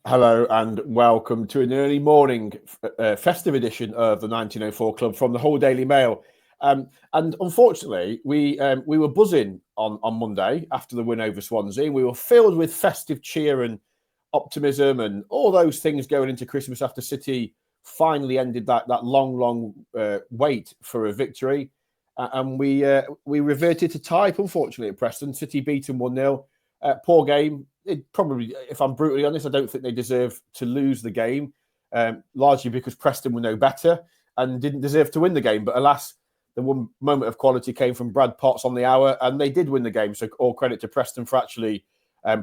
Hello and welcome to an early morning festive edition of the 1904 Club from the Hull Daily Mail. And unfortunately, we were buzzing on Monday after the win over Swansea. We were filled with festive cheer and optimism and all those things going into Christmas after City finally ended that long wait for a victory. And we reverted to type, unfortunately, at Preston. City beaten 1-0. Poor game. It probably, if I'm brutally honest, I don't think they deserve to lose the game, largely because Preston were no better and didn't deserve to win the game. But alas, the one moment of quality came from Brad Potts on the hour, and they did win the game. So all credit to Preston for actually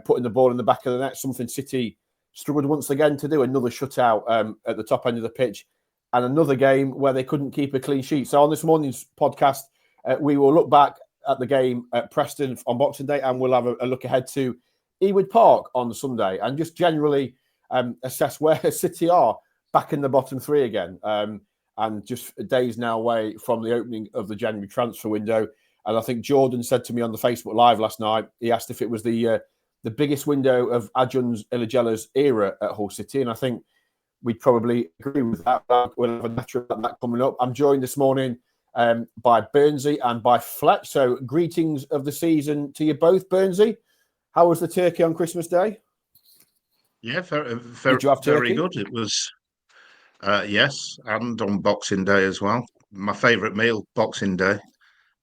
putting the ball in the back of the net, something City struggled once again to do. Another shutout at the top end of the pitch, and another game where they couldn't keep a clean sheet. So on this morning's podcast, we will look back at the game at Preston on Boxing Day, and we'll have a look ahead to Ewood Park on Sunday, and just generally assess where City are back in the bottom three again, and just days now away from the opening of the January transfer window. And I think Jordan said to me on the Facebook Live last night, he asked if it was the biggest window of Adjun's Ilagela's era at Hull City, and I think we'd probably agree with that. We'll have a natural that coming up. I'm joined this morning by Burnsy and by Fletch. So greetings of the season to you both. Burnsy, how was the turkey on Christmas Day? Yeah, very turkey? good. It was, yes, and on Boxing Day as well. My favourite meal, Boxing Day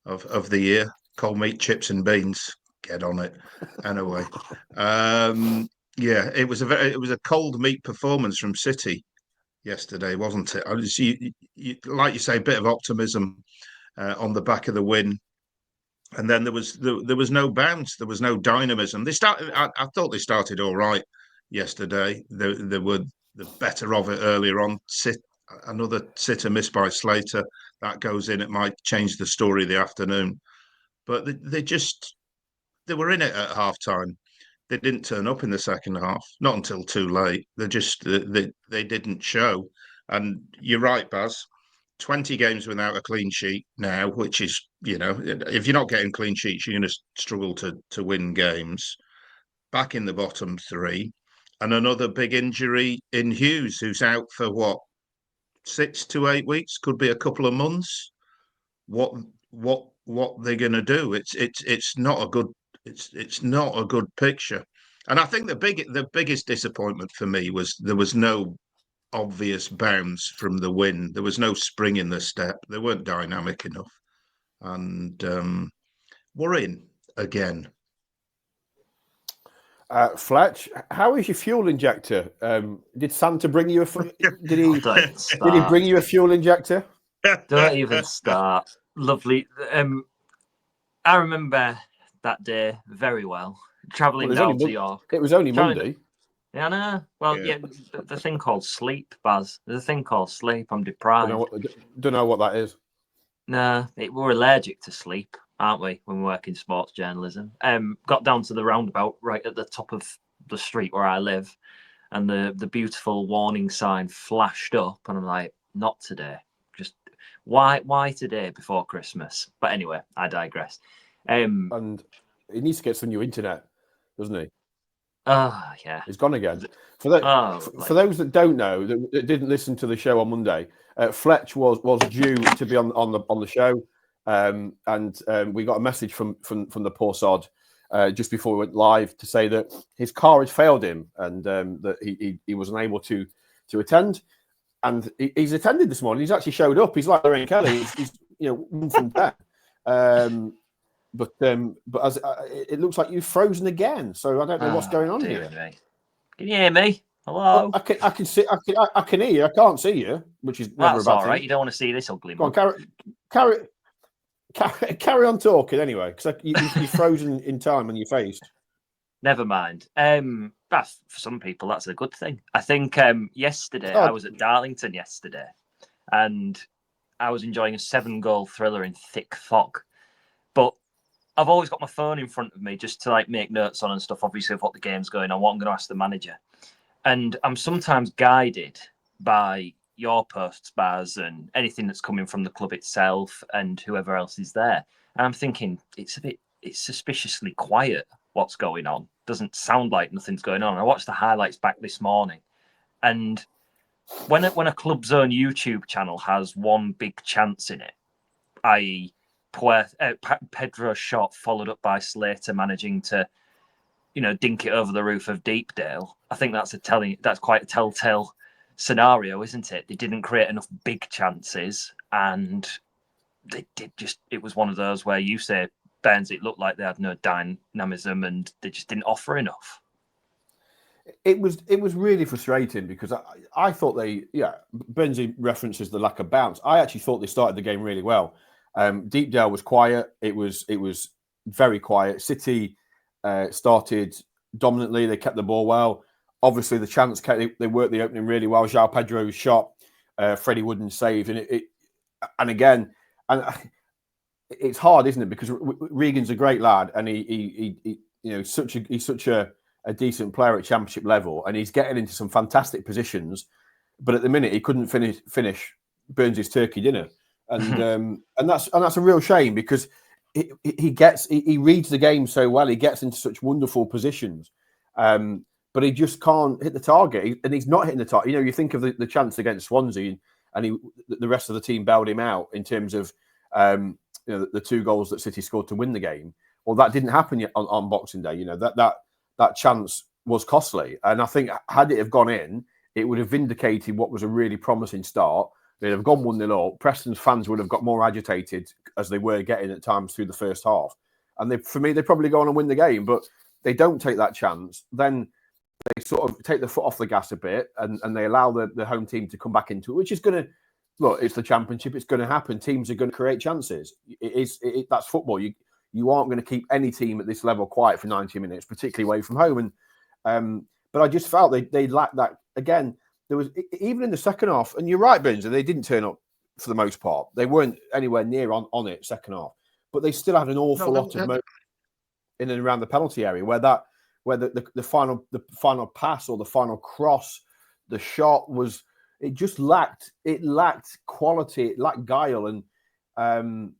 of the year, cold meat, chips and beans. Get on it. Anyway, yeah, it was a cold meat performance from City yesterday, wasn't it? Like you say, a bit of optimism on the back of the win. And then there was no bounce, there was no dynamism. I thought they started all right yesterday. They were the better of it earlier on. Another sitter missed by Slater that goes in. It might change the story of the afternoon. But they were in it at half time. They didn't turn up in the second half, not until too late. They didn't show. And you're right, Baz. 20 games without a clean sheet now, which is, if you're not getting clean sheets, you're going to struggle to win games. Back in the bottom three. And another big injury in Hughes, who's out for what, 6 to 8 weeks, could be a couple of months. What they're going to do? It's not a good picture. And I think the biggest disappointment for me was there was no obvious bounce from the win. There was no spring in the step. They weren't dynamic enough. And we're in again. Fletch, how is your fuel injector? Did Santa bring you did he bring you a fuel injector? Don't even start. Lovely. I remember that day very well. Travelling down to York. It was only Monday. Yeah, I know. Well, yeah, the thing called sleep, Baz. There's a thing called sleep. I'm deprived. Don't know what that is. No, we're allergic to sleep, aren't we, when we work in sports journalism? Got down to the roundabout right at the top of the street where I live, and the beautiful warning sign flashed up, and I'm like, not today. Just why today before Christmas? But anyway, I digress. And he needs to get some new internet, doesn't he? Oh, yeah. It's gone again. For those that don't know, that didn't listen to the show on Monday, Fletch was due to be on the show, and we got a message from the poor sod just before we went live to say that his car had failed him and that he was unable to attend. And he's attended this morning. He's actually showed up. He's like Lorraine Kelly. He's 1 from 10. But as it looks like you've frozen again, so I don't know what's going on here. Me. Can you hear me? Hello. I can see. I can hear you. I can't see you, which is never That's a bad all right. thing. You don't want to see this ugly. Go on, carry on talking anyway, because you're frozen in time on your face. Never mind. That's for some people. That's a good thing. I think yesterday I was at Darlington yesterday, and I was enjoying a 7-goal thriller in thick fog, but I've always got my phone in front of me just to make notes on and stuff, obviously, of what the game's going on, what I'm going to ask the manager. And I'm sometimes guided by your posts, Baz, and anything that's coming from the club itself and whoever else is there. And I'm thinking, it's suspiciously quiet what's going on. Doesn't sound like nothing's going on. I watched the highlights back this morning, and when a club's own YouTube channel has one big chance in it, i.e. Pedro's shot followed up by Slater managing to, dink it over the roof of Deepdale, I think that's quite a telltale scenario, isn't it? They didn't create enough big chances, and it was one of those where you say, Burns, it looked like they had no dynamism and they just didn't offer enough. It was really frustrating because I thought Burnsy references the lack of bounce. I actually thought they started the game really well. Deepdale was quiet. It was very quiet. City started dominantly. They kept the ball well. Obviously, the chance they worked the opening really well. João Pedro's shot, Freddie Wooden saved, and again, it's hard, isn't it? Because Regan's a great lad, and he's such a decent player at championship level, and he's getting into some fantastic positions. But at the minute, he couldn't finish Burns' turkey dinner, and that's a real shame because he reads the game so well. He gets into such wonderful positions, but he just can't hit the target, and he's not hitting the target. You think of the chance against Swansea, and the rest of the team bailed him out in terms of the 2 goals that City scored to win the game. Well, that didn't happen yet on Boxing Day. That chance was costly. And I think had it have gone in, it would have vindicated what was a really promising start. They'd have gone 1-0 up. Preston's fans would have got more agitated as they were getting at times through the first half. And they probably go on and win the game, but they don't take that chance. Then they sort of take the foot off the gas a bit and they allow the home team to come back into it, which is going to, look, it's the championship. It's going to happen. Teams are going to create chances. That's football. You aren't going to keep any team at this level quiet for 90 minutes, particularly away from home. And but I just felt they lacked that. Again, there was even in the second half, and you're right, Burns, they didn't turn up for the most part. They weren't anywhere near on it second half, but they still had an awful lot of moments in and around the penalty area where the final pass or the final cross, the shot was. It just lacked quality, it lacked guile, and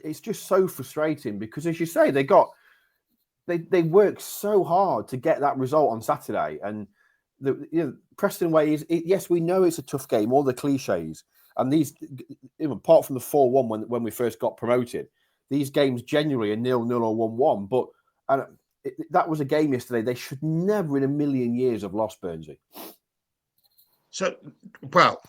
it's just so frustrating because, as you say, they worked so hard to get that result on Saturday, and Preston way is yes, we know it's a tough game, all the cliches, and these, apart from the 4-1 when we first got promoted, these games genuinely are 0-0 or 1-1, but that was a game yesterday they should never in a million years have lost, Burnsy. So, well,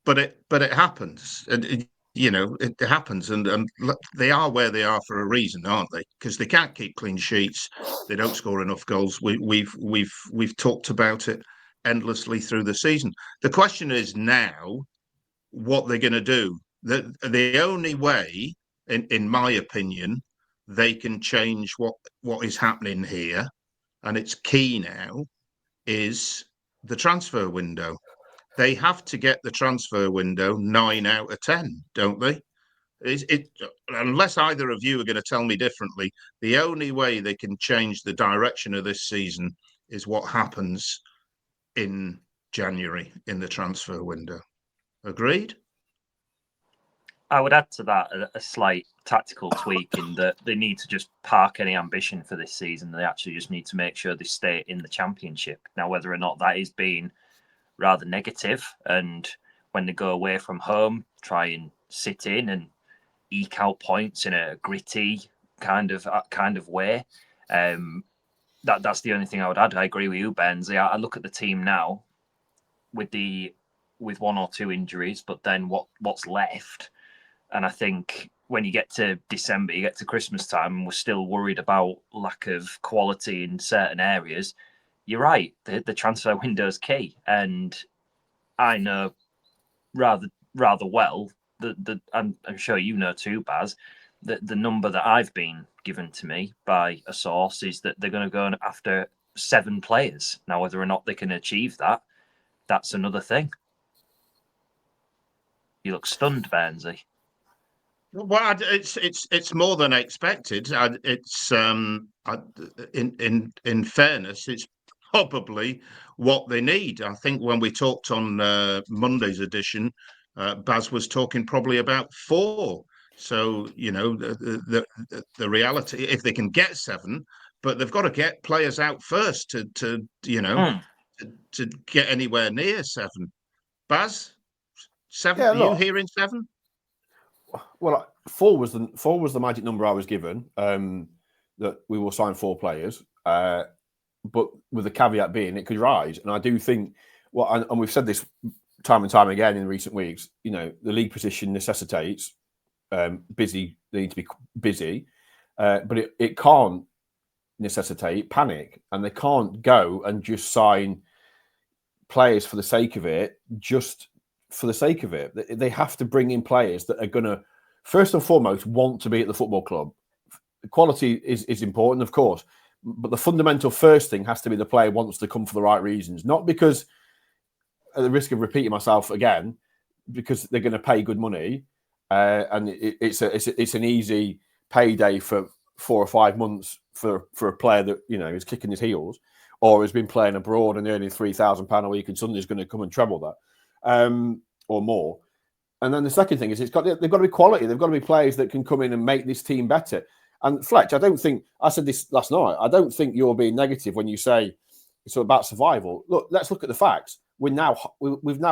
but it happens, and it happens, and they are where they are for a reason, aren't they? Because they can't keep clean sheets, they don't score enough goals. We've talked about it endlessly through the season. The question is now what they're going to do. The only way, in my opinion, they can change what is happening here, and it's key now, is the transfer window. They have to get the transfer window 9 out of 10, don't they? Unless either of you are going to tell me differently, the only way they can change the direction of this season is what happens in January in the transfer window. Agreed? I would add to that a slight tactical tweak in that they need to just park any ambition for this season. They actually just need to make sure they stay in the championship. Now, whether or not that is being rather negative, and when they go away from home, try and sit in and eke out points in a gritty kind of way. That's the only thing I would add. I agree with you, Benzie. I look at the team now with 1 or 2 injuries, but then what's left? And I think when you get to December, you get to Christmas time, and we're still worried about lack of quality in certain areas. You're right. The transfer window is key, and I know rather well I'm sure you know too, Baz, that the number that I've been given to me by a source is that they're going to go after 7 players. Now, whether or not they can achieve that, that's another thing. You look stunned, Burnsy. Well, it's more than I expected. It's in fairness, it's probably what they need. I think when we talked on Monday's edition, Baz was talking probably about 4. So the reality, if they can get 7, but they've got to get players out first to get anywhere near 7. Baz, 7? Yeah, Are you look, hearing 7? well, 4 was the magic number I was given. That we will sign 4 players, but with the caveat being it could rise. And I do think, and we've said this time and time again in recent weeks. The league position necessitates busy. They need to be busy, but it can't necessitate panic, and they can't go and just sign players for the sake of it, just for the sake of it. They have to bring in players that are going to, first and foremost, want to be at the football club. Quality is important, of course, but the fundamental first thing has to be the player wants to come for the right reasons, not because, at the risk of repeating myself again, because they're going to pay good money, and it's an easy payday for 4 or 5 months for a player that is kicking his heels or has been playing abroad and earning £3,000 a week, and suddenly is going to come and treble that or more. And then the second thing is they've got to be quality. They've got to be players that can come in and make this team better. And Fletch, I said this last night, I don't think you're being negative when you say it's about survival. Look, let's look at the facts. We've now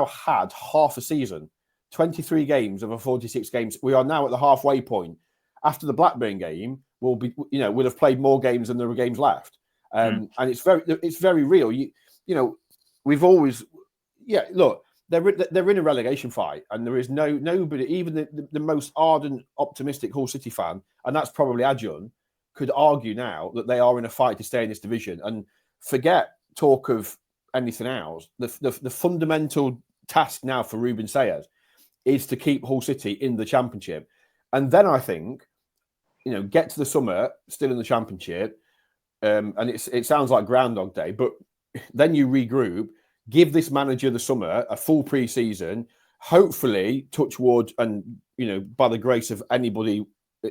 had half a season, 23 games over 46 games. We are now at the halfway point. After the Blackburn game, we'll have played more games than there were games left. And it's very real. We've always, look, they're in a relegation fight, and there is nobody, even the most ardent, optimistic Hull City fan, and that's probably Adjun, could argue now that they are in a fight to stay in this division. And forget talk of anything else. The fundamental task now for Ruben Sayers is to keep Hull City in the Championship, and then I think get to the summer still in the Championship, and it sounds like Groundhog Day, but then you regroup. Give this manager the summer, a full pre-season, hopefully, touch wood, and by the grace of anybody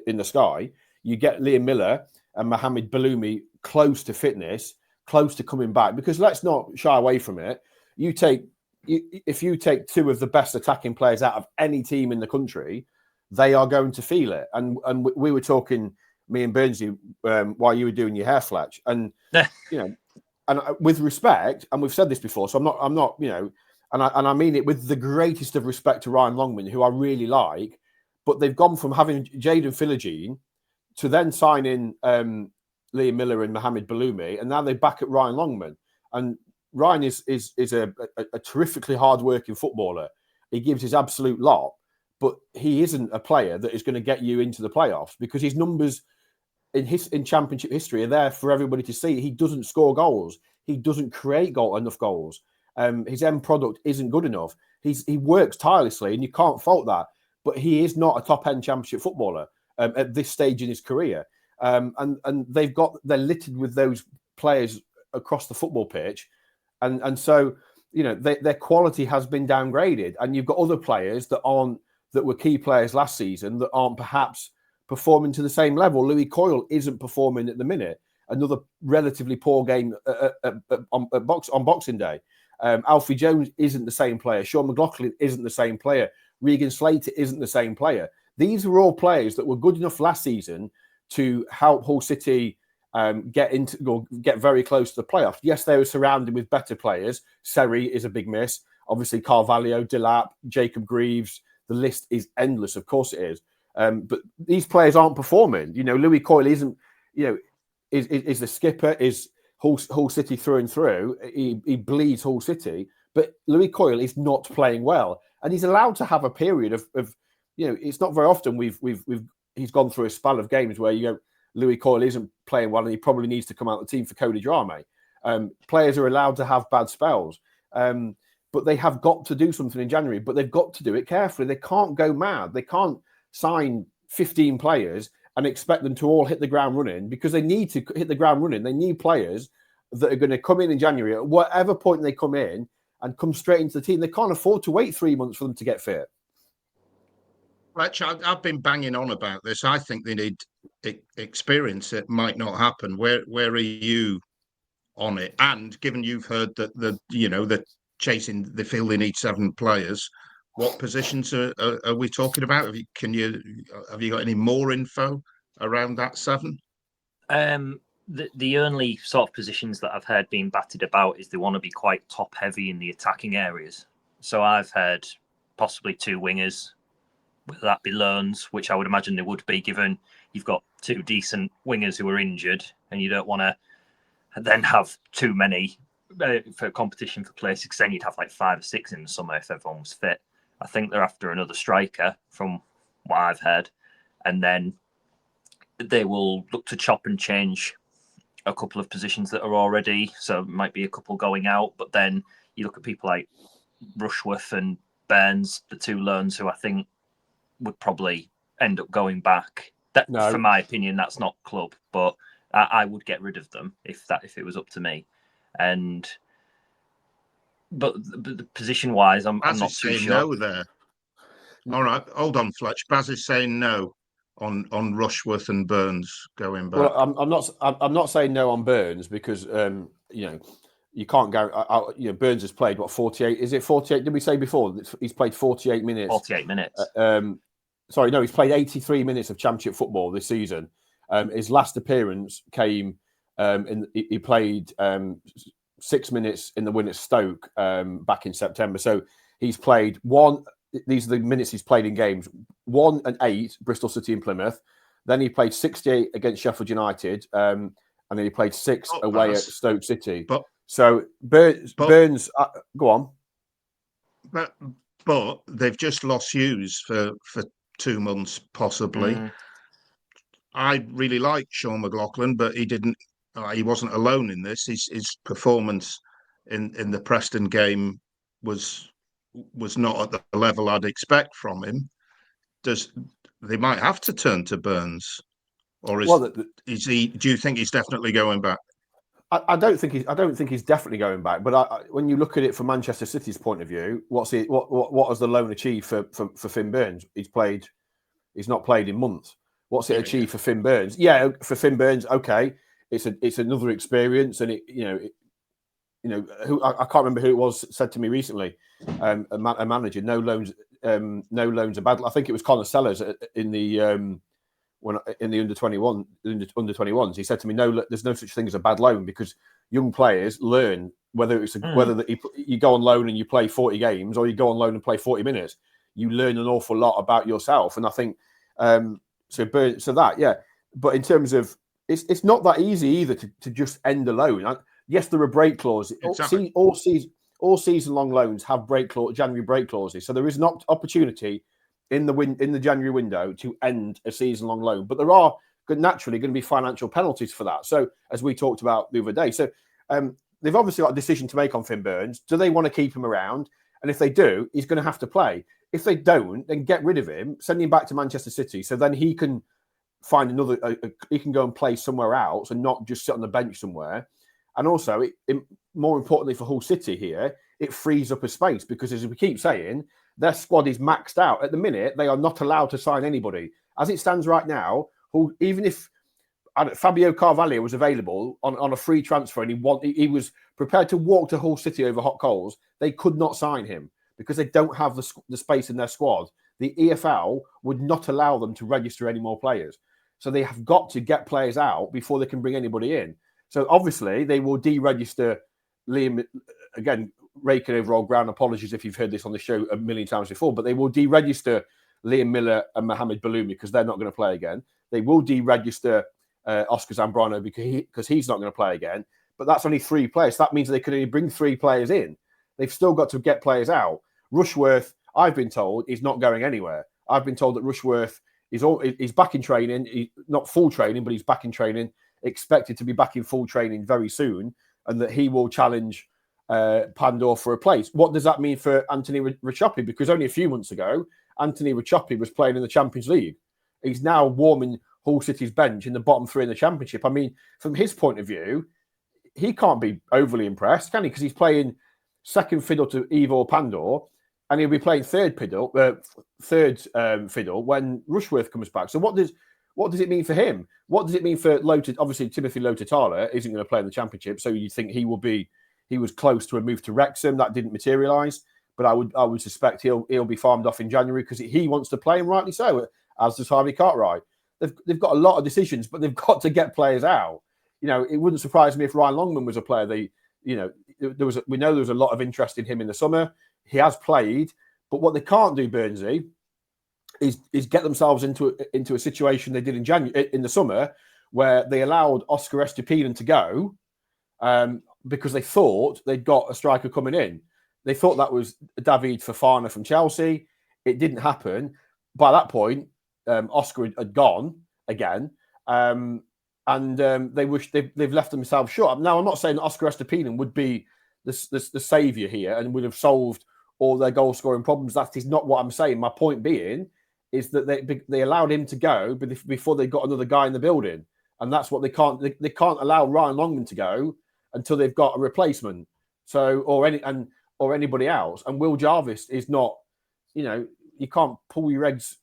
in the sky, you get Liam Miller and Mohamed Baloumi close to fitness, close to coming back. Because let's not shy away from it. If you take 2 of the best attacking players out of any team in the country, they are going to feel it. And we were talking, me and Burnsy, while you were doing your hair, Fletch, and And with respect, and we've said this before, so I'm not, and I mean it with the greatest of respect to Ryan Longman, who I really like, but they've gone from having Jadon Philogene to then signing Liam Miller and Mohamed Baloumi, and now they're back at Ryan Longman. And Ryan is a terrifically hard-working footballer. He gives his absolute lot, but he isn't a player that is going to get you into the playoffs, because his numbers in Championship history are there for everybody to see. He doesn't score goals. He doesn't create enough goals. His end product isn't good enough. He works tirelessly, and you can't fault that. But he is not a top-end Championship footballer at this stage in his career. And they're littered with those players across the football pitch, and so their quality has been downgraded. And you've got other players that were key players last season that aren't perhaps performing to the same level. Louis Coyle isn't performing at the minute. Another relatively poor game on Boxing Day. Alfie Jones isn't the same player. Sean McLaughlin isn't the same player. Regan Slater isn't the same player. These are all players that were good enough last season to help Hull City get very close to the playoffs. Yes, they were surrounded with better players. Seri is a big miss. Obviously, Carvalho, Delap, Jacob Greaves. The list is endless. Of course, it is. But these players aren't performing. Louis Coyle isn't. Is the skipper, is Hull City through and through. He bleeds Hull City, but Louis Coyle is not playing well, and he's allowed to have a period of it's not very often he's gone through a spell of games where Louis Coyle isn't playing well, and he probably needs to come out of the team for Cody Drame. Players are allowed to have bad spells, but they have got to do something in January. But they've got to do it carefully. They can't go mad. They can't sign 15 players and expect them to all hit the ground running, because they need to hit the ground running. They need players that are going to come in January at whatever point they come in and come straight into the team. They can't afford to wait 3 months for them to get fit. Fletch, I've been banging on about this. I think they need experience. It might not happen. Where are you on it? And given you've heard that they're chasing, they feel they need 7 players. What positions are we talking about? Have you got any more info around that 7? the only sort of positions that I've heard being batted about is they want to be quite top heavy in the attacking areas. So I've heard possibly 2 wingers, whether that be loans, which I would imagine they would be, given you've got 2 decent wingers who are injured, and you don't want to then have too many for competition for places, because then you'd have like 5 or 6 in the summer if everyone was fit. I think they're after another striker, from what I've heard, and then they will look to chop and change a couple of positions that are already, so it might be a couple going out, but then you look at people like Rushworth and Burns, the 2 loans, who I think would probably end up going back. That, No. for my opinion, that's not club, but I would get rid of them if it was up to me. But the position wise, I'm not too sure. No there. All right, hold on, Fletch. Baz is saying no on Rushworth and Burns going back. Well, I'm not saying no on Burns, because you can't go. Burns has played 48? Is it 48? Did we say before? He's played 48 minutes. 48 minutes. Sorry, no, he's played 83 minutes of Championship football this season. His last appearance came he played 6 minutes in the win at Stoke back in September. So he's played one. These are the minutes he's played in games: 1 and 8, Bristol City and Plymouth. Then he played 68 against Sheffield United, and then he played 6 away at Stoke City. So Burns, go on. But they've just lost Hughes for 2 months, possibly. I really like Sean McLaughlin, but he wasn't alone in this. His performance in the Preston game was not at the level I'd expect from him. They might have to turn to Burns, or is he? Do you think he's definitely going back? I don't think he's definitely going back. But when you look at it from Manchester City's point of view, what has the loan achieved for Finn Burns? He's not played in months. What's it achieved for Finn Burns? Yeah, for Finn Burns, okay, it's another experience, and who I can't remember who it was said to me recently, a manager, no loans are bad. I think it was Connor Sellers in the under 21s. He said to me, no, there's no such thing as a bad loan, because young players learn whether you go on loan and you play 40 games, or you go on loan and play 40 minutes. You learn an awful lot about yourself, and I think so that, yeah. But in terms of it's not that easy either to just end a loan. Yes, there are break clauses. Exactly. All season long loans have January break clauses, so there is an opportunity in the January window to end a season long loan. But there are naturally going to be financial penalties for that. So as we talked about the other day, so they've obviously got a decision to make on Finn Burns. Do they want to keep him around? And if they do, he's going to have to play. If they don't, then get rid of him, send him back to Manchester City, so then he can find another. He can go and play somewhere else and not just sit on the bench somewhere. And also, more importantly for Hull City here, it frees up a space, because, as we keep saying, their squad is maxed out. At the minute, they are not allowed to sign anybody. As it stands right now, even if Fabio Carvalho was available on a free transfer and he was prepared to walk to Hull City over hot coals, they could not sign him because they don't have the space in their squad. The EFL would not allow them to register any more players. So they have got to get players out before they can bring anybody in. So obviously they will deregister Liam, again, raking over old ground. Apologies if you've heard this on the show a million times before, but they will deregister Liam Miller and Mohamed Baloumi because they're not going to play again. They will deregister Oscar Zambrano because he's not going to play again. But that's only 3 players. That means they could only bring 3 players in. They've still got to get players out. Rushworth, I've been told, is not going anywhere. I've been told that Rushworth he's back in training, not full training, but he's back in training, expected to be back in full training very soon, and that he will challenge Pandor for a place. What does that mean for Anthony Rachopi? Because only a few months ago, Anthony Rachopi was playing in the Champions League. He's now warming Hull City's bench in the bottom 3 in the Championship. I mean, from his point of view, he can't be overly impressed, can he? Because he's playing second fiddle to Ivor Pandor, and he'll be playing third fiddle when Rushworth comes back. So what does it mean for him? What does it mean for Lota? Obviously, Timothy Lota-Tala isn't going to play in the Championship, so you think he was close to a move to Wrexham. That didn't materialise, but I would suspect he'll be farmed off in January because he wants to play, and rightly so, as does Harvey Cartwright. They've got a lot of decisions, but they've got to get players out. it wouldn't surprise me if Ryan Longman was a player. We know there was a lot of interest in him in the summer. He has played, but what they can't do, Burnsy, is get themselves into a situation they did in the summer where they allowed Oscar Estupiñán to go because they thought they'd got a striker coming in. They thought that was David Fofana from Chelsea. It didn't happen. By that point, Oscar had gone again, and they've left themselves short. Now, I'm not saying that Oscar Estupiñán would be the saviour here and would have solved all their goal scoring problems. That is not what I'm saying. My point being is that they allowed him to go before they got another guy in the building, and that's what they can't. They can't allow Ryan Longman to go until they've got a replacement. So or anybody else. And Will Jarvis is not. You can't put all your eggs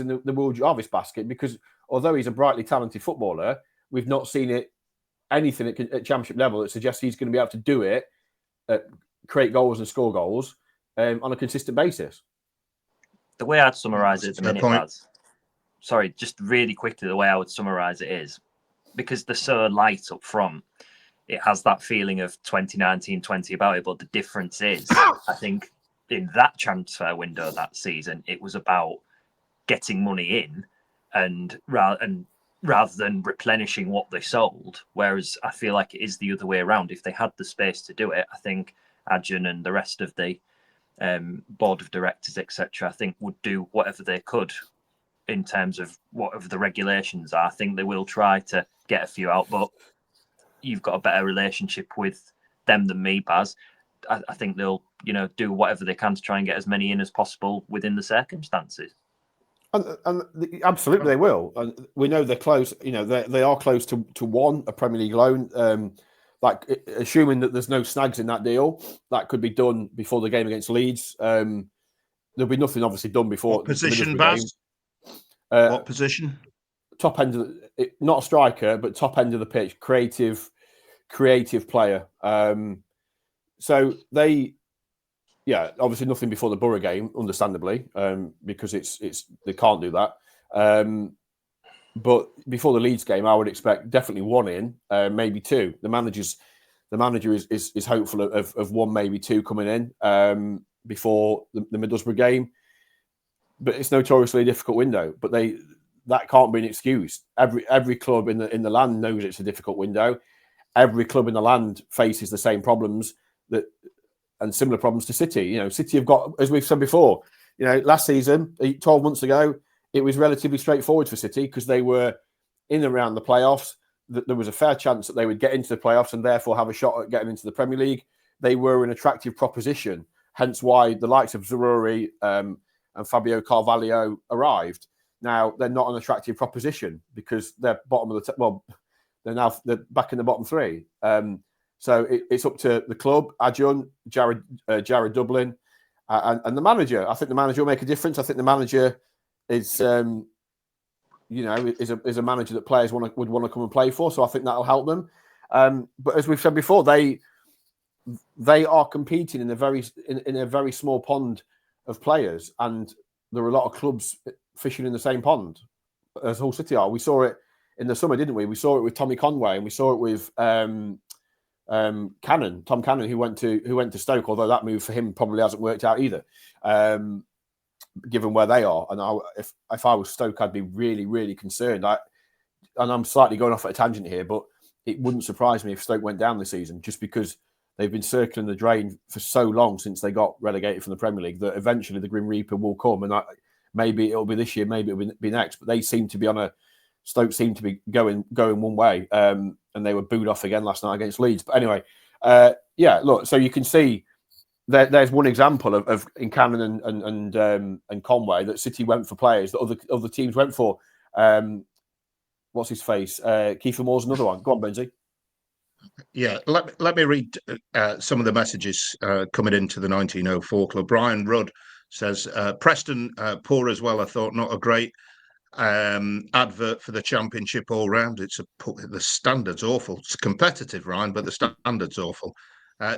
in the Will Jarvis basket, because although he's a brightly talented footballer, we've not seen anything at championship level that suggests he's going to be able to do it, create goals and score goals on a consistent basis. The way I'd summarise it at the minute, lads, sorry, just really quickly, the way I would summarise it is, because they're so light up front, it has that feeling of 2019-20 about it, but the difference is, I think, in that transfer window that season, it was about getting money in and rather than replenishing what they sold. Whereas I feel like it is the other way around. If they had the space to do it, I think Adjan and the rest of the board of directors, etc., I think would do whatever they could in terms of whatever the regulations are. I think they will try to get a few out, but you've got a better relationship with them than me, Baz. I think they'll, do whatever they can to try and get as many in as possible within the circumstances. And absolutely they will. And we know they're close. They are close to a Premier League loan. Assuming that there's no snags in that deal, that could be done before the game against Leeds. There'll be nothing obviously done before. What position, Baz? What position? Top end of not a striker, but top end of the pitch, creative player. So they, obviously nothing before the Borough game, understandably, because they can't do that. But before the Leeds game, I would expect definitely one in, maybe two. The manager is hopeful of one, maybe two coming in before the Middlesbrough game. But it's notoriously a difficult window. But that can't be an excuse. Every club in the land knows it's a difficult window. Every club in the land faces the same problems and similar problems to City. City have got, as we've said before, last season, 12 months ago, it was relatively straightforward for City because they were in and around the playoffs. There was a fair chance that they would get into the playoffs and therefore have a shot at getting into the Premier League. They were an attractive proposition, hence why the likes of Zaroury and Fabio Carvalho arrived. Now, they're not an attractive proposition because they're bottom of the they're back in the bottom three. So it's up to the club, Adjan, Jared Dublin, and the manager. I think the manager will make a difference. I think the manager is, is a manager that players would want to come and play for. So I think that'll help them. But as we've said before, they are competing in a very small pond of players, and there are a lot of clubs fishing in the same pond as Hull City are. We saw it in the summer, didn't we? We saw it with Tommy Conway, and we saw it with Tom Cannon, who went to Stoke. Although that move for him probably hasn't worked out either, given where they are. And if I was Stoke, I'd be really, really concerned. And I'm slightly going off at a tangent here, but it wouldn't surprise me if Stoke went down this season, just because they've been circling the drain for so long since they got relegated from the Premier League that eventually the Grim Reaper will come. And maybe it'll be this year, maybe it'll be next. But they seem to be Stoke seem to be going one way, and they were booed off again last night against Leeds. But anyway, look, so you can see there's one example of in Cannon and Conway that City went for players that other teams went for. What's his face? Kiefer Moore's another one. Go on, Burnsy. Yeah, let me read some of the messages coming into the 1904 club. Brian Rudd says, Preston, poor as well, I thought, not a great advert for the championship all round. The standard's awful. It's competitive, Ryan, but the standard's awful.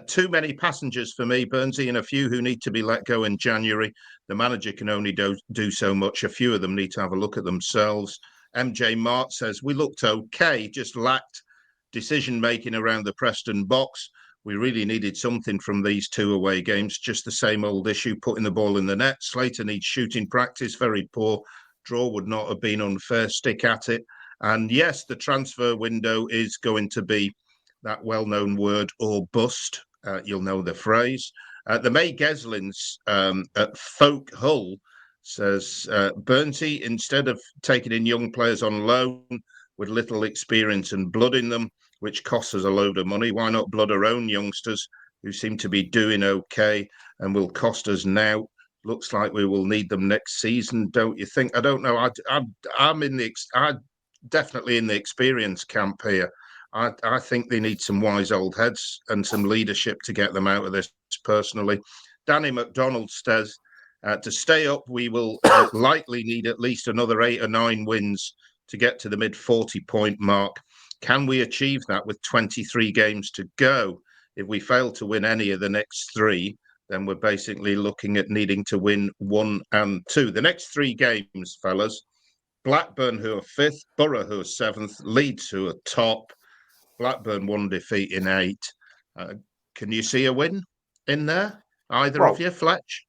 Too many passengers for me, Burnsy, and a few who need to be let go in January. The manager can only do so much. A few of them need to have a look at themselves. MJ Mart says, we looked okay, just lacked decision making around the Preston box. We really needed something from these 2 away games. Just the same old issue, putting the ball in the net. Slater needs shooting practice, very poor. Draw would not have been unfair, stick at it. And yes, the transfer window is going to be that well-known word, or bust. You'll know the phrase. The May Geslins at Folk Hull says, Burnsy, instead of taking in young players on loan with little experience and blooding them, which costs us a load of money, why not blood our own youngsters who seem to be doing okay and will cost us now? Looks like we will need them next season, don't you think? I don't know. I'm definitely in the experience camp here. I think they need some wise old heads and some leadership to get them out of this, personally. Danny McDonald says, to stay up, we will likely need at least another 8 or 9 wins to get to the mid 40-point mark. Can we achieve that with 23 games to go? If we fail to win any of the next 3, then we're basically looking at needing to win 1 and 2. The next 3 games, fellas: Blackburn, who are 5th, Borough, who are 7th, Leeds, who are top. Blackburn 1 defeat in 8. Can you see a win in there? Either of you, Fletch?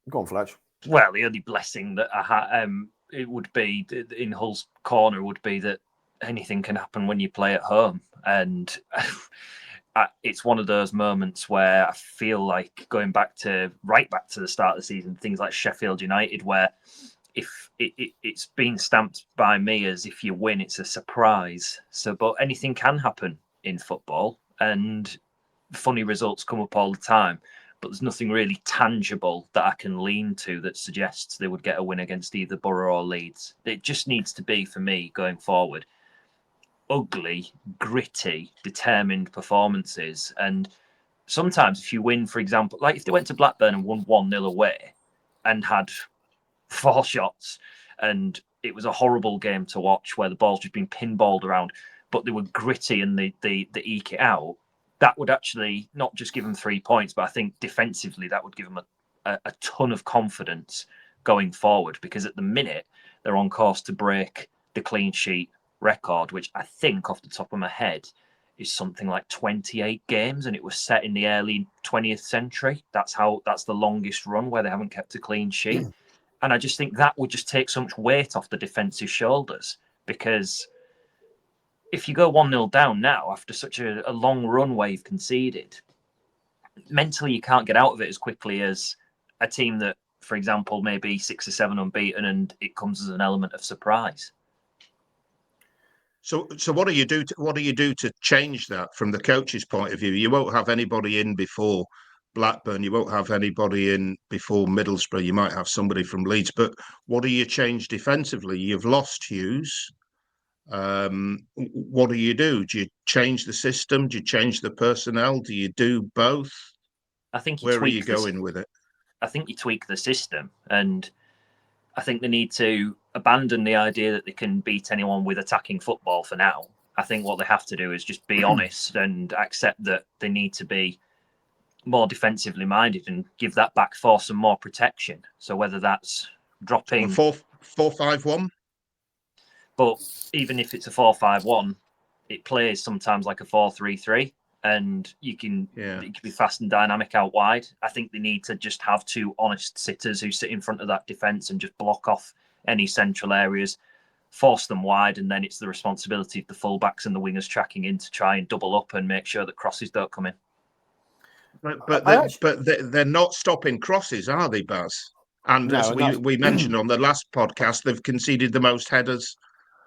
Go on, Fletch. Well, the only blessing that I had, it would be in Hull's corner would be that anything can happen when you play at home, and it's one of those moments where I feel like going right back to the start of the season, things like Sheffield United, where if it's been stamped by me as if you win, it's a surprise. So, but anything can happen in football, and funny results come up all the time. But there's nothing really tangible that I can lean to that suggests they would get a win against either Borough or Leeds. It just needs to be, for me, going forward, ugly, gritty, determined performances. And sometimes if you win, for example, like if they went to Blackburn and won 1-0 away and had 4 shots, and it was a horrible game to watch where the ball's just been pinballed around, but they were gritty and they eke it out, that would actually not just give them 3 points, but I think defensively that would give them a ton of confidence going forward, because at the minute they're on course to break the clean sheet record, which I think off the top of my head is something like 28 games, and it was set in the early 20th century. That's the longest run where they haven't kept a clean sheet. And I just think that would just take so much weight off the defensive shoulders, because if you go 1-0 down now after such a long run where you've conceded, mentally you can't get out of it as quickly as a team that, for example, maybe 6 or 7 unbeaten and it comes as an element of surprise. So what do you do? What do you do to change that from the coach's point of view? You won't have anybody in before Blackburn. You won't have anybody in before Middlesbrough. You might have somebody from Leeds. But what do you change defensively? You've lost Hughes. What do? Do you change the system? Do you change the personnel? Do you do both? I think where are you going with it? I think you tweak the system, and I think they need to abandon the idea that they can beat anyone with attacking football for now. I think what they have to do is just be honest and accept that they need to be more defensively minded and give that back four some more protection. So whether that's dropping 4-5-1, but even if it's a 4-5-1, it plays sometimes like a 4-3-3, and it can be fast and dynamic out wide. I think they need to just have 2 honest sitters who sit in front of that defence and just block off any central areas, force them wide, and then it's the responsibility of the fullbacks and the wingers tracking in to try and double up and make sure that crosses don't come in. But they're not stopping crosses, are they, Baz? And as we mentioned on the last podcast, they've conceded the most headers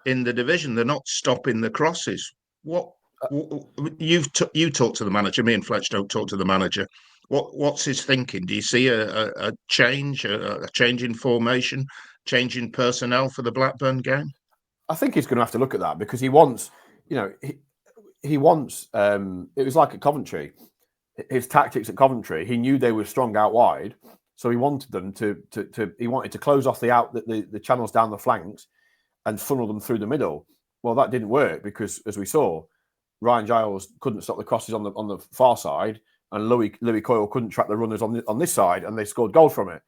in the division. They're not stopping the crosses. You talk to the manager. Me and Fletch don't talk to the manager. What's his thinking? Do you see a change, a change in formation, change in personnel for the Blackburn game? I think he's going to have to look at that, because he wants, he wants. It was like at Coventry. His tactics at Coventry, he knew they were strong out wide, so he wanted them he wanted to close off the channels down the flanks and funnel them through the middle. Well, that didn't work, because, as we saw, Ryan Giles couldn't stop the crosses on the far side, and Louis Coyle couldn't track the runners on this side, and they scored goals from it.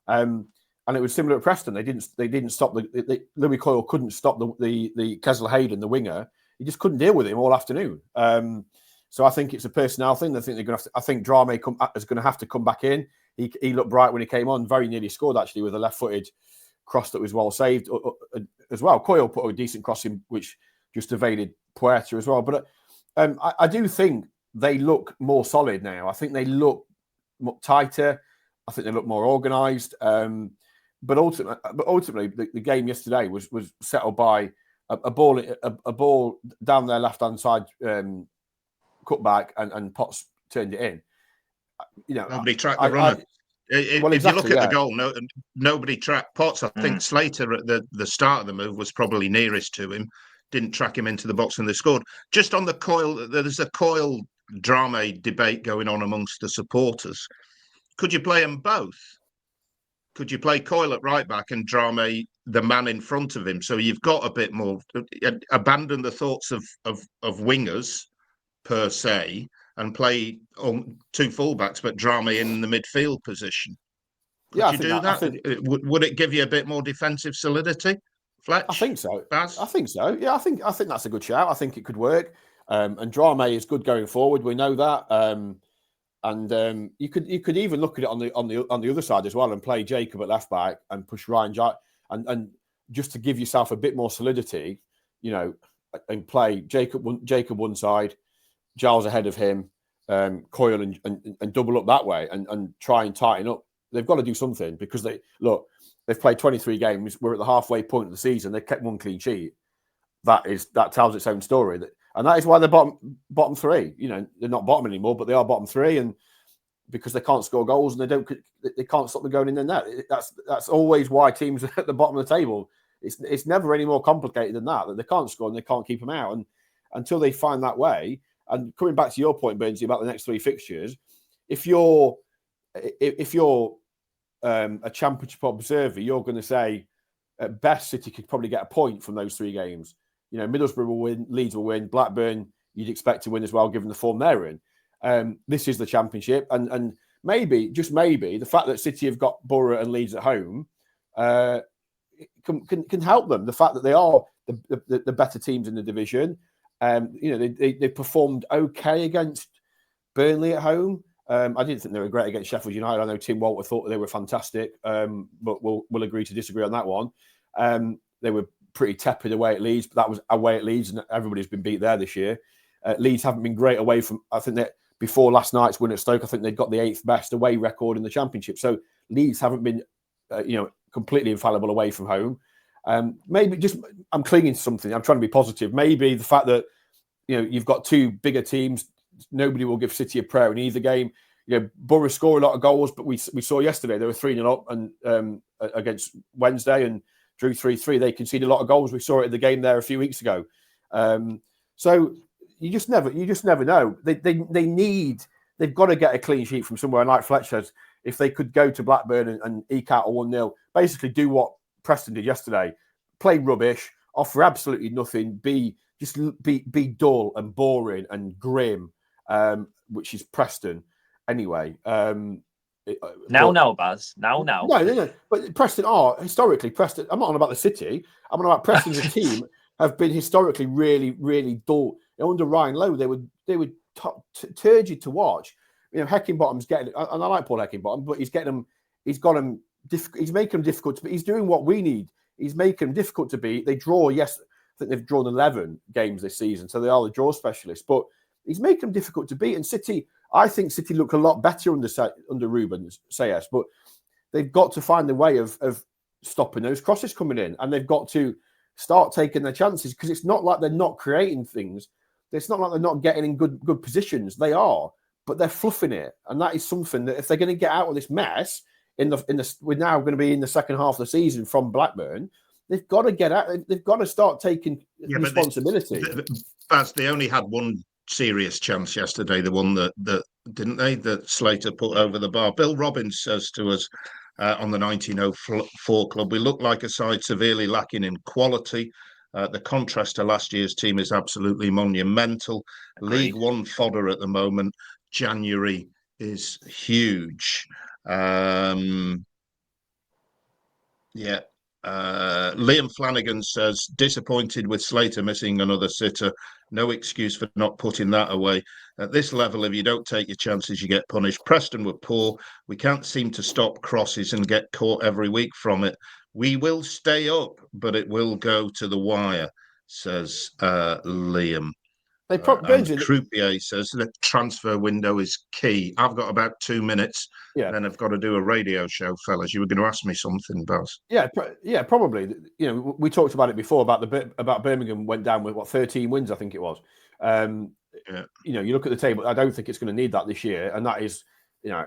And it was similar at Preston. They didn't stop Louis Coyle couldn't stop the Kessel Hayden, the winger. he just couldn't deal with him all afternoon. So I think it's a personnel thing. I think they're going to have to, I think Drame is going to have to come back in. He looked bright when he came on. Very nearly scored actually with a left-footed cross that was well saved as well. Coyle put a decent cross in, which just evaded Puerta as well. But I do think they look more solid now. I think they look tighter. I think they look more organised. But ultimately, the game yesterday was settled by a ball down their left-hand side, cut back, and Potts turned it in. Nobody tracked the runner. If you look at the goal, nobody tracked Potts. I think Slater at the start of the move was probably nearest to him. Didn't track him into the box when they scored. Just on the Coyle, there's a Coyle Drame debate going on amongst the supporters. Could you play them both? Could you play Coyle at right back and Drame the man in front of him? So you've got a bit more, abandon the thoughts of wingers per se, and play two fullbacks, but Drame in the midfield position. Could you do that? Would it give you a bit more defensive solidity, Fletch? I think so. Baz? I think so. Yeah, I think that's a good shout. I think it could work. And Drame is good going forward. We know that. And you could even look at it on the other side as well, and play Jacob at left back and push Ryan and just to give yourself a bit more solidity, and play Jacob one side, Giles ahead of him, Coyle and double up that way and try and tighten up. They've got to do something because they've played 23 games. We're at the halfway point of the season. They've kept one clean sheet. That tells its own story. And that is why they're bottom three. They're not bottom anymore, but they are bottom three, and because they can't score goals and they can't stop them going in their net. That's always why teams are at the bottom of the table. It's never any more complicated than that. That they can't score and they can't keep them out. And until they find that way. And coming back to your point, Burnsy, about the next three fixtures, if you're a championship observer, you're going to say at best City could probably get a point from those three games. Middlesbrough will win, Leeds will win, Blackburn you'd expect to win as well, given the form they're in. This is the Championship, and maybe, just maybe, the fact that City have got Borough and Leeds at home can help them. The fact that they are the better teams in the division. They performed okay against Burnley at home. I didn't think they were great against Sheffield United. I know Tim Walter thought they were fantastic, but we'll agree to disagree on that one. They were pretty tepid away at Leeds, but that was away at Leeds, and everybody's been beat there this year. Leeds haven't been great away from. I think that before last night's win at Stoke, I think they got the 8th best away record in the Championship. So Leeds haven't been, completely infallible away from home. Maybe just I'm clinging to something. I'm trying to be positive. Maybe the fact that you've got two bigger teams. Nobody will give City a prayer in either game. Borough score a lot of goals, but we saw yesterday they were 3-0 up and against Wednesday and drew 3-3. They conceded a lot of goals. We saw it in the game there a few weeks ago. So you just never know. They've got to get a clean sheet from somewhere. And like Fletch says, if they could go to Blackburn and eke out a 1-0, basically do what Preston did yesterday, play rubbish, offer absolutely nothing, be dull and boring and grim, which is Preston anyway. Now, Baz. No. But Preston are historically Preston. I'm not on about the City. I'm on about Preston as a team have been historically really, really dull. Under Ryan Lowe, they were turgid to watch. Heckingbottom's getting, and I like Paul Heckingbottom, but he's making them difficult to beat. He's doing what we need. He's making them difficult to beat. They draw, yes, I think they've drawn 11 games this season, so they are the draw specialists, but he's making them difficult to beat. And City, I think City look a lot better under Ruben Sayers, but they've got to find a way of stopping those crosses coming in, and they've got to start taking their chances, because it's not like they're not creating things. It's not like they're not getting in good positions. They are, but they're fluffing it, and that is something that if they're going to get out of this mess we're now going to be in the second half of the season from Blackburn. They've got to get out. They've got to start taking responsibility. Baz, they only had one serious chance yesterday. The one that didn't they? That Slater put over the bar. Bill Robbins says to us on the 1904 club, we look like a side severely lacking in quality. The contrast to last year's team is absolutely monumental. Agreed. League One fodder at the moment. January is huge. Liam Flanagan says, disappointed with Slater missing another sitter. No excuse for not putting that away. At this level, if you don't take your chances, you get punished. Preston were poor. We can't seem to stop crosses and get caught every week from it. We will stay up, but it will go to the wire, says Liam. And Croupier says the transfer window is key. I've got about 2 minutes. Yeah. Then I've got to do a radio show, fellas. You were going to ask me something, Baz. Yeah, probably. You know, we talked about it before about Birmingham went down with 13 wins, I think it was. You know, you look at the table. I don't think it's going to need that this year, and that is, you know,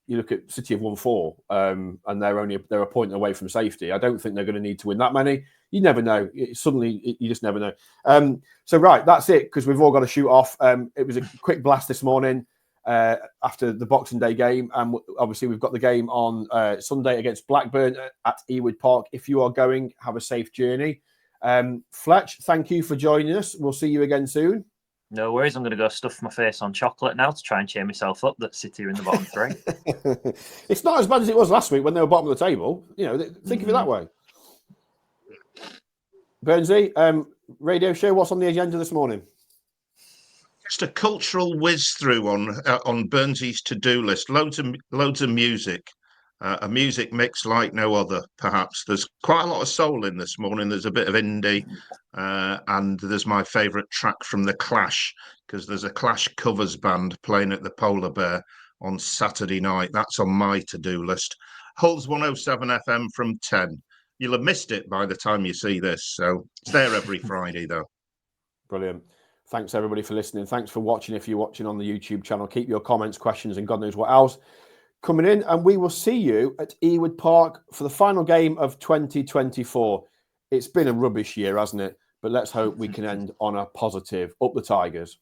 you look at City have won 4, and they're a point away from safety. I don't think they're going to need to win that many. You never know. Suddenly, you just never know. So, right, that's it, because we've all got to shoot off. It was a quick blast this morning after the Boxing Day game. And obviously, we've got the game on Sunday against Blackburn at Ewood Park. If you are going, have a safe journey. Fletch, thank you for joining us. We'll see you again soon. No worries. I'm going to go stuff my face on chocolate now to try and cheer myself up that City are in the bottom 3. It's not as bad as it was last week when they were bottom of the table. You know, think of it that way. Burnsy, radio show, what's on the agenda this morning? Just a cultural whiz through on Burnsy's to-do list. Loads of music. A music mix like no other, perhaps. There's quite a lot of soul in this morning. There's a bit of indie, and there's my favourite track from The Clash, because there's a Clash covers band playing at the Polar Bear on Saturday night. That's on my to-do list. Hull's 107 FM from 10. You'll have missed it by the time you see this, so it's there every Friday, though. Brilliant. Thanks, everybody, for listening. Thanks for watching. If you're watching on the YouTube channel, keep your comments, questions, and God knows what else coming in, and we will see you at Ewood Park for the final game of 2024. It's been a rubbish year, hasn't it? But let's hope we can end on a positive. Up the Tigers.